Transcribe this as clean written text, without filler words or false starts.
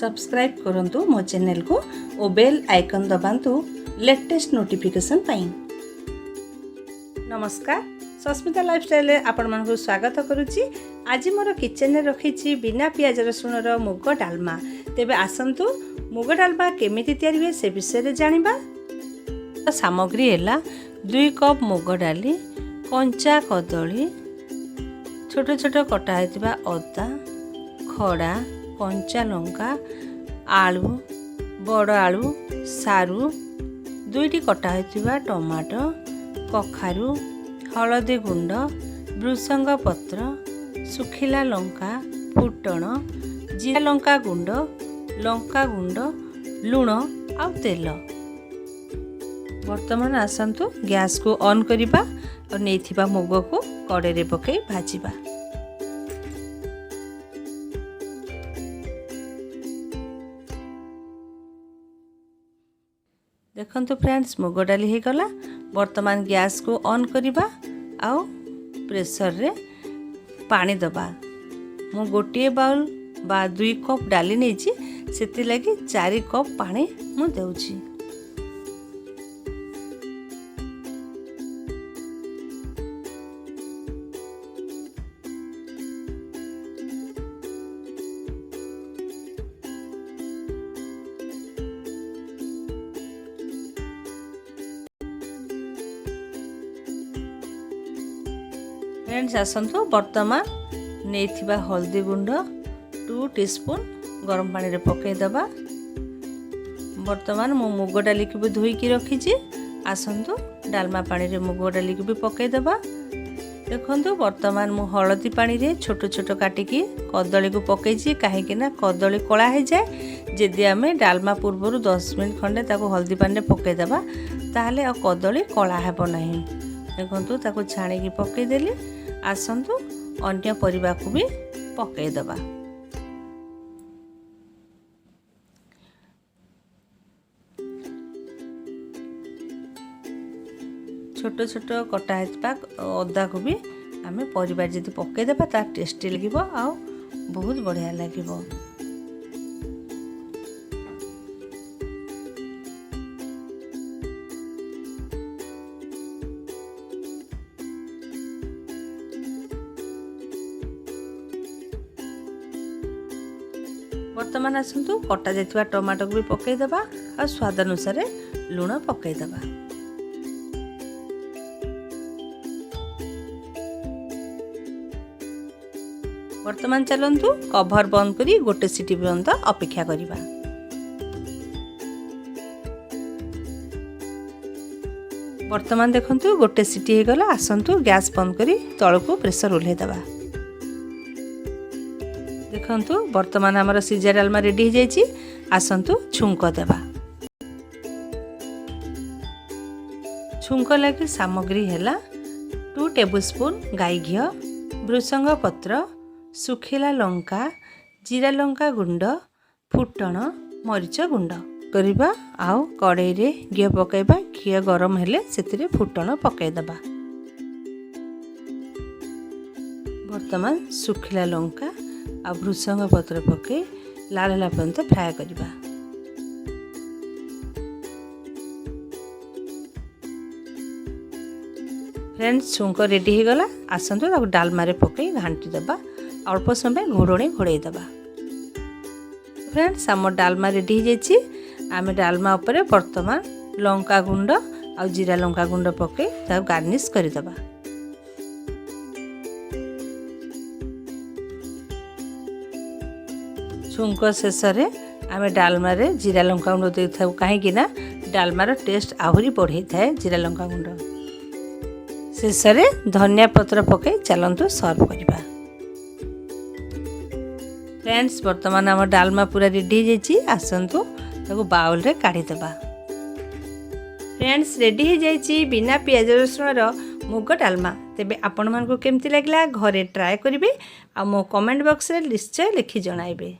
Subscribe करंतु मो channel को और बेल आइकन दबांतु लेटेस्ट नोटिफिकेशन पाई। नमस्कार, सस्मिता लाइफस्टाइल आपण मानकु स्वागत करुच्ची। आज मोर किचन रे रखी बिना पियाज रसुण रो मुग डालमा। तेबे आसंतु मुग डालमा केमिति तैयारी हुए से विषय जानिबा। सामग्री हैला 2 कप मुग डाली, कंचा कदली, छोट छोट कटा हेतिबा अदा, खड़ा, कंचा लंका, आलू, बड़ आलू, सारू, 2टी कटा हेतिबा टमाटो, कखारू, हलदी गुंड, भृसंग पत्र, सुखिला लंका, फुटण, जीरा लंका गुंड, लुण आ तेल। वर्तमान आसंतु गैस को ऑन करिबा और नेथिबा मुग को कड़े रे पकई भाजिबा। देखंतु फ्रेंड्स, मुग डाली हे गला। वर्तमान गैस को ऑन करिबा आउ प्रेशर रे पानी दबा। मु गोटे बाउल बा 2 कप डाली नेछि, सेति लागि 4 कप पानी मु देउछि। फ्रेंड्स आसंतु वर्तमान नेथिबा हल्दी गुंड 2 टीस्पून गरम पानी रे पकई दबा। वर्तमान मो मुग डाली को भी धोई की रखी छी। आसंतु डालमा पानी रे मुग डाली को भी पकई दबा। देखंतु वर्तमान मो हळदी पानी रे छोट छोट काटी की कदली को पकई छी, काहे कि ना कदली कळा हे जाय। जदि आमे डालमा पूर्वरु 10 मिनिट खंडे ताको हल्दी पानी रे पकई दबा, ताहले आ कदली कळा हेबो नाही। देखंतु ताको छाणी की पकई देली। आसंतु अन्य परिबा को भी पकई दबा। छोट छोट कटा हेतबा अदा को भी आमे परिबा जदि पकई दबा ता टेस्टी लागिबो आ बहुत बढ़िया लागिबो। वर्तमान आसंतु कटा जाइथिबा टमाटो को भी पकई दबा और स्वाद अनुसार लुण पकई दबा। वर्तमान चलंतु कवर बंद करी गोटे सीटी पर्यंत अपेक्षा करिबा। वर्तमान देखंतु गोटे सीटी हे गला। आसंतु गैस बंद करी तळको प्रेशर उल्हे दबा। देखंतु वर्तमान हमर सिजा डालमा रेडी हो जाइछि। आसंतु छुंक देबा। छुंक लागि सामग्री हैला 2 टेबलस्पून गाई घी, भृसंग पत्र, सुखिला लंका, जीरा लंका गुंड, फुटण, मरीच गुंड करिबा। आउ कड़ाई रे घी पकाइबा। घी गरम हेले सेतिरे फुटण पकाइ दबा। वर्तमान सुखिला लंका आ भृसंग पत्र पकई लाल होला पर्यंत फ्राए करिबा। फ्रेंड्स, छुंक रेडी हो गला। आसंतु ताको डालमा रे पकई घांटी दबा। अल्प समय घोड़णी घोड़े दबा। फ्रेंड्स, आम डालमा रेडी हो जाइछि। आमे डालमा ऊपर वर्तमान लंका गुंड आ जीरा लंका गुंड पकई ताको गार्निश करि दबा। छुंक शेष रे आमे डालमा रे जीरा लंका गुंड दे थाउ, काहे कि ना डालमा रो टेस्ट आहुरी बढ़े थाए जीरा लंका गुंड। शेष रे धनिया पत्र पकई चलंतु सर्व करिबा। फ्रेंड्स, वर्तमान आम डालमा पूरा रेडी हो जाइछि। आसंतु ताको बाउल रे काढी दबा। फ्रेंड्स, रेडी हो जाइछि बिना पियाज रसुण रो मुग डालमा। तेबे आपण मानको केमति लागला घरे ट्राई करिवे आ मो कमेंट बॉक्स रे निश्चय लिखि जणाइबे।